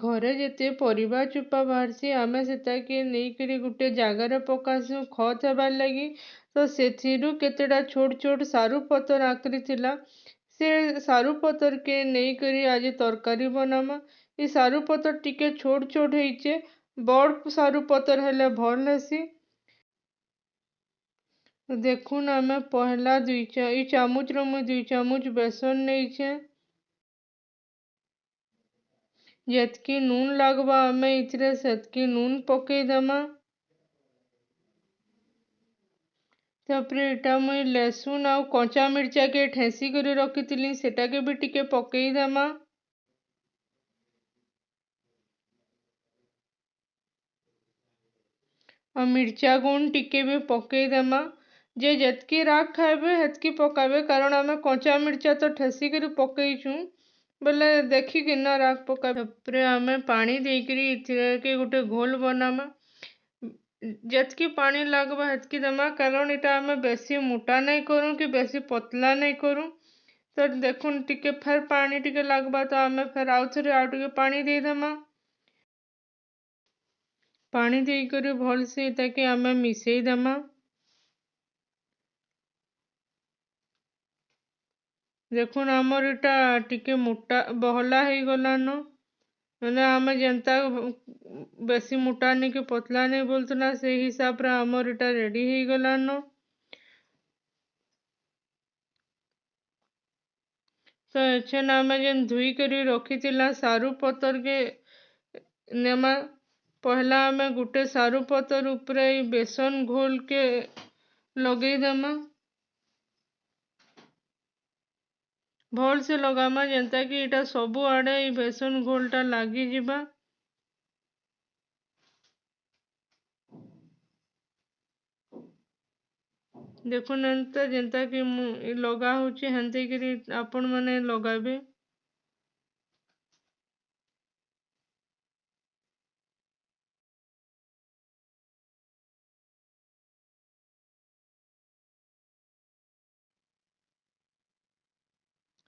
घरे जेते परिबा चुपा बाहरसी आमे सेताके नेइकरी गुटे जागार पकासु खत हेबार लगी। तो सेथिरु केतेटा छोट छोट सारू पतर आकरी थिला। से सारू पतर के नेइकरी आज तरकारी बनामा। ई सारू पतर टिके छोट छोट हेइचे, बड़ सारू पतर हेले भल हेसी। देखुन आमे पहला ई चामुच रो मुई 2 चामुच बेसन नेइछे। जेतकी नून लागबा आमे इथिरे सेतकी नून पकेई देमा। तापरे एटा मुई लहसुन आउ कंचा मिर्चा के ठेसी करी रखिथिली सेटा के भी टिके पकेई देमा। और मिर्चा गुण टिके भी पकेई देमा। जे जेतकी राग खाइबे हेतकी पकाबे, कारण आमे कंचा मिर्चा तो ठेसी करी पकेइछु बोले देखी कि ना राग पका। तापरे आमे पानी देकरी इथिरे के गुटे घोल बनामा। जेतकी पानी लागबा हेतकी देमा, कारण इटा आमे बेसी मोटा नहीं करूँ कि बेसी पतला नहीं करूँ। तो देखुन टिके फेर पानी टिके लागबा तो आमे फेर आउ थोड़े आउ टिके पानी दे देमा। पानी देकरी भल से इताके आमे मिसेई देमा। देखुन आमर इटा टिके मोटा बहला ही गलानो। मैंने आमे जनता बेसी मोटा नहीं कि पतला नहीं बोलतना, से हिसाब रे आमर इटा रेडी ही गलानो। तो एछन आमे जेन धुई करी रखी थिला सारू पतर के नेमा। पहला आमे गुटे सारू पतर ऊपरे बेसन घोल के लगेई देमा। भल से लगामा जेनता कि इटा सबु आड़े ई बेसन घोलटा लागी जिबा। देखुन एंता जेनता कि लगा होची हेंते करी आपण माने लगाबे।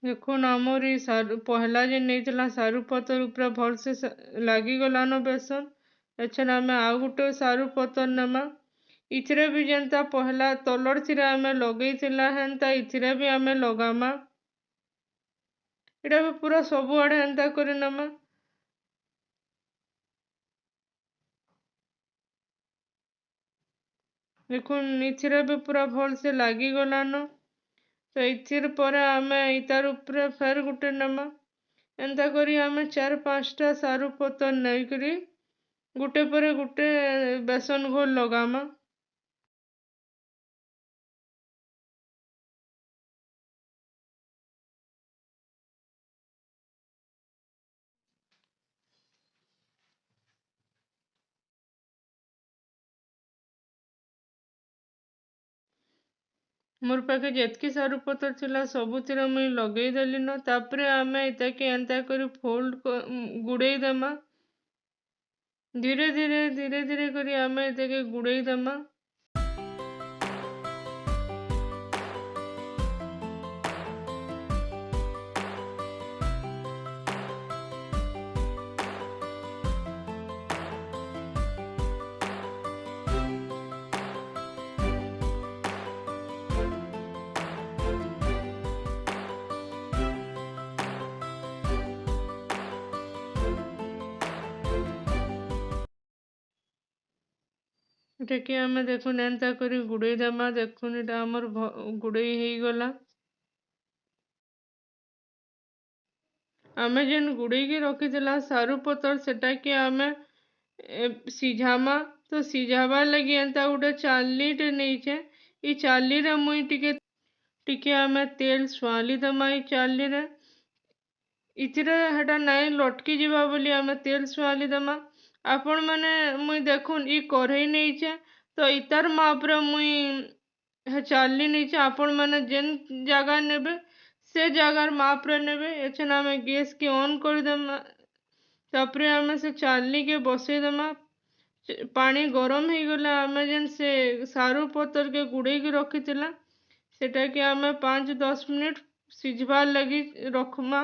देखुन आमर ई सारू पहला जे नेइतला सारू पतर ऊपर भल से लागी गलानो बेसन। एछन आमे आउ गुटे सारू पतर नेमा। इथिरे भी जेनता पहला तलर थिरे आमे लगेई थिला हेनता इथिरे भी आमे लगामा। इटा भी पूरा सबु आड़े हेनता करी नेमा। देखुन इथिरे भी पूरा भल से लागी गलानो। तो इथिर पर आमे इतार ऊपरे फेर गुटे नेमा। एंता करी आमे 4-5टा सारू पतर नहीं करी गुटे पर गुटे बेसन घोल लगामा। मोर पाखे जेतकी सारू पतर थिला सबुथिरे मुई लगेई देली न। तापरे आमे इताके एंता करी फोल्ड गुड़ेई देमा। धीरे धीरे करी आमे इताके गुड़ेई देमा। इटाके आमे देखुन एंता करी गुड़ेई देमा। देखुन इटा आमर गुड़ेई ही गला। आमे जेन गुड़ेई के रखी थिला सारू पतर सेटा के आमे सिझामा। तो सिझाबार लगी एंता गुटे चाली टे नेइछे। ई चाली रे मुई टिके आमे तेल स्वाली देमा। ई चाली रे इथिरे हेटा नाई लटकी जिबा बोली आमे तेल स्वाली देमा। आपण माने मुई देखुन ई कढ़ई नेइछे, तो इतार माप रे मुई हे चाली नेइछे। आपण माने जेन जगह नेबे से जगार माप रे नेबे। एछन आमे गैस के ऑन कर देमा। तापरे आमे से चाली के बसई देमा। पानी गरम ही गले आमे जेन से सारू पतर के गुड़ेई के रखी थिला सेटा के आमे 5-10 मिनट सिझबार लगी रखमा।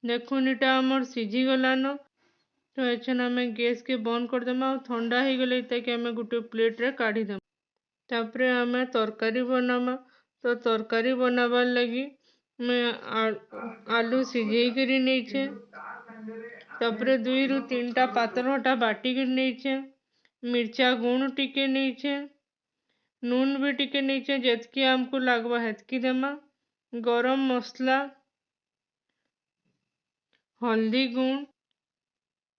देखुन इटा आमर सीझी गलान। तो एछन आम गैस के बंद करदेमा और ठंडा हो गले इताके आम गोटे प्लेट रे काढ़ी देमा। तापरे आम तरकारी बनामा। तो तरकारी बनाबार लगी मैं आलू सिझे करी नहींचे। तापरे 2 रु 3 टा पातलोटा बाटी कर नहींचे। मिर्चा गुण टिके नहींचे। नून भी टिके नहींचे जेतकी आमको लागबा हेतकी देमा। गरम मसला, हल्दी गुण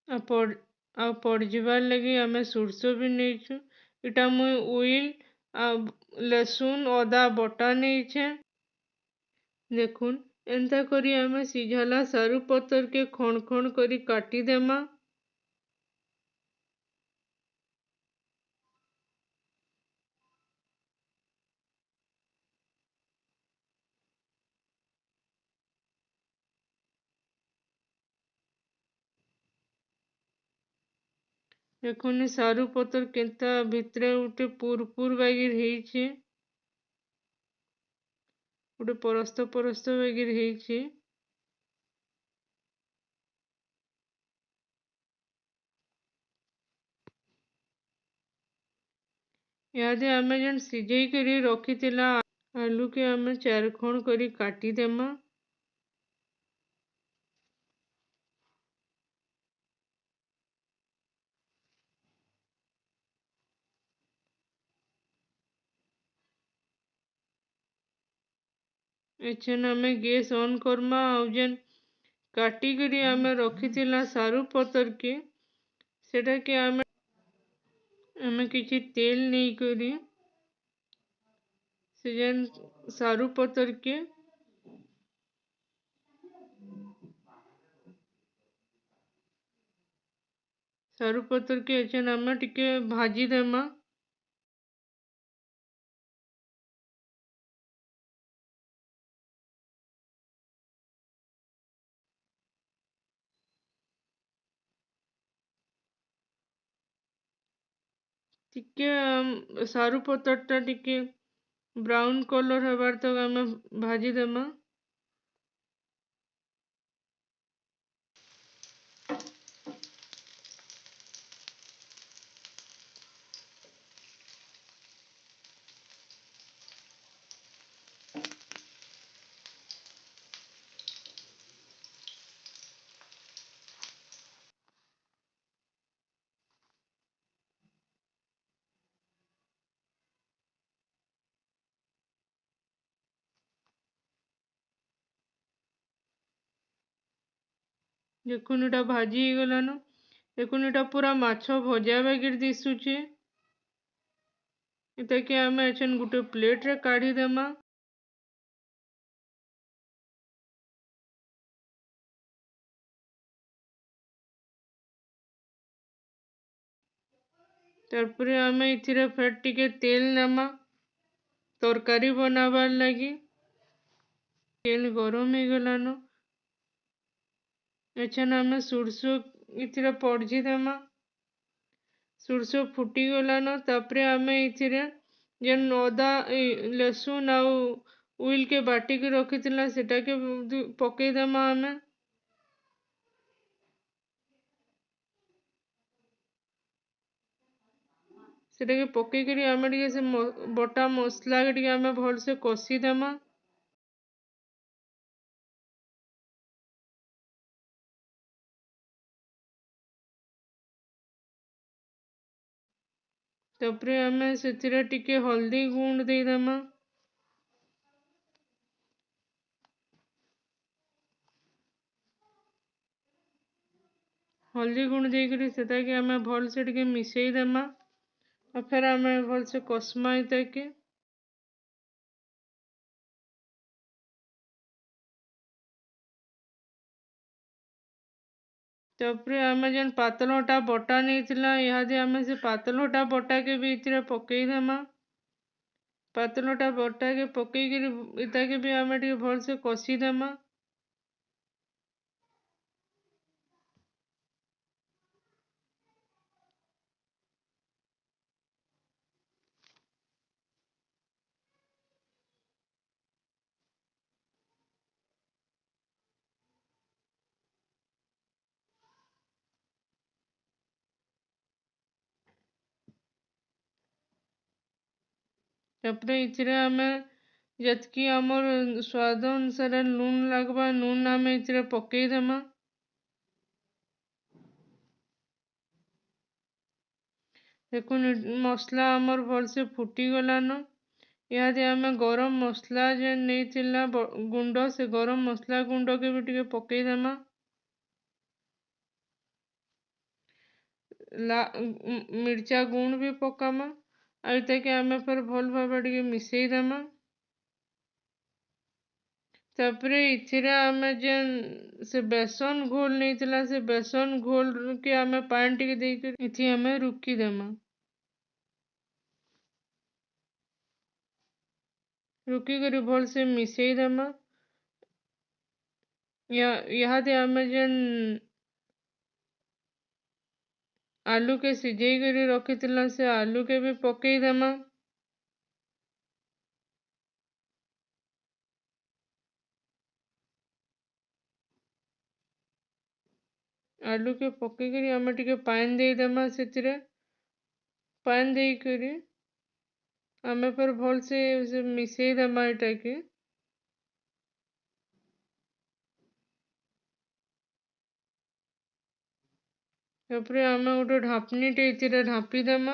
आ पड़जिबार लगी आमे सुरसो भी नहींचु। इटा मुई उइल लहसुन अदा बटा नहींचे। देखुन एंता करी आमे सिझाला सारू पतर के खण खण करी काटी देमा। देखुन सारू पतर केंता भितरे उठे पुरपुर बागिर ହେଇଛି। उठे परस्त परस्त बागिर ହେଇଛି। यादे आमे जन सिझेई करी रखितिला आलू के आमे 4 खण करी काटी देमा। एछन आमे गैस ऑन करमा आउ जेन काटी करी आमे रखितिला सारू पतर के सेटा के आमे किछि तेल नहीं करी से जेन सारू पतर के एछन आमे टिके भाजी देमा। टिके सारू पतर टा टिके ब्राउन कलर हबार तक आमे भाजी देमा। देखुन इटा भाजी हो गलान। देखुन इटा पूरा माछो भजा बागिर दिसुचे। इताके आमे एछन गुटे प्लेट रे काढ़ी देमा। तारपरे आमे इथिरे फेर टिके तेल नेमा तरकारी बनाबार लगी। तेल गरम हो गलान। एछन आमे सुरसो इथिरे पड़जी देमा। सुरसो फुटी गलान। तापरे आमे इथिरे जेन अदा लहसुन आउ उइल के बाटी के रखितिला सेटा के पकेई देमा आमे। सेटा के पकेई करी आमे टिके से बटा मसला के टिके आमे भल से कसी देमा। तापरे आमे सेथिरे टिके हल्दी गुण दे देमा। हल्दी गुण देकरी सेटा के आमे भल से टिके मिसेई देमा। और फिर आमे भल से कसमा इताके। तापरे आमे जेन पातलोटा बटा नहींथिला इहादे आमे से पातलोटा बटा के भी इथिरे पकेई देमा। पातलोटा बटा के पकेई करी इताके भी आमे टिके भल से कसी देमा। तापर इथिरे आमे जतकी आमर स्वाद अनुसार लून लगवा लून आमे इथिरे पकई देमा। देखुन मसला आमर भलसे फुटी गलान। इहादे आमे गरम मसला जे नहीं गुंड से गरम मसला गुंड के भी टिके पकई देमा। मिर्चा गुण भी पकामा। आइता के आमे फिर भल भाबे टिके मिसई देमा। तापरे इथिरे आमे जेन से बेसन घोल नहीं से बेसन घोल के आमे पानी टिके देकर इथि आमे रुकी देमा। रुकी करी भल से मिसई देमा। इहादे आमे जेन आलू के सिझेई करी रखी से आलू के भी पकई देमा। आलू के पकई करी आमे टिके पानी दे देमा सेतिरे। पानी देई करी आमे फिर भल से मिसई देमा इटा के। तापरे आमे गोटे ढापनी टे इथिरे ढापी देमा।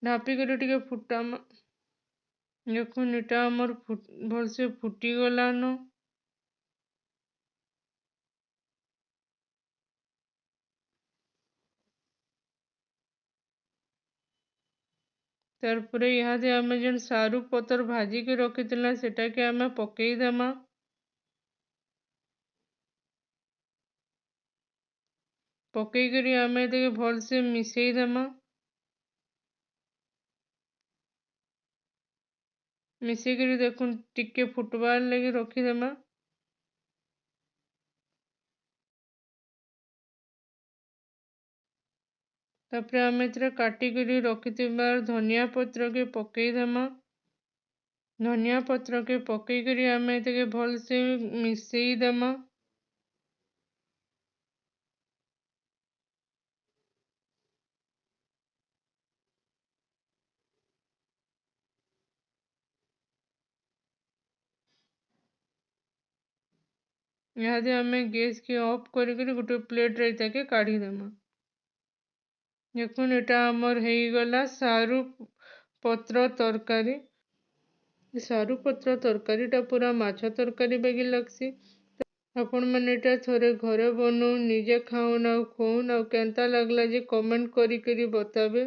ढापी करी टिके फुटामा। देखुन इटा हमर भल से फुटी गलान। तारपरे इहादे आमे जेन सारू पतर भाजी के रखी सेटा के आमे पकई देमा। पकई करी आमे इते भल से मिसई देमा। मिसई करी देखुन टिके फुटबार लगी रखी देमा। तापरे आमे इतरे काटी करी रखिथिबार धनिया पत्र के पकई देमा। धनिया पत्र के पकई करी आमे इते भल से मिसई देमा। इहादे आमे गैस के ऑफ करी करी गोटे प्लेट रे इताके काढ़ी देमा। देखुन एटा हमर हेई गला सारू पत्र तरकारी। सारू पत्र तरकारी टा पूरा माछ तरकारी बागी लगसी। आपण माने एटा थोड़े घरे बनौन निजे खाऊन आउ खोन आउ केनता लागला जे कमेंट करी करी बताबे।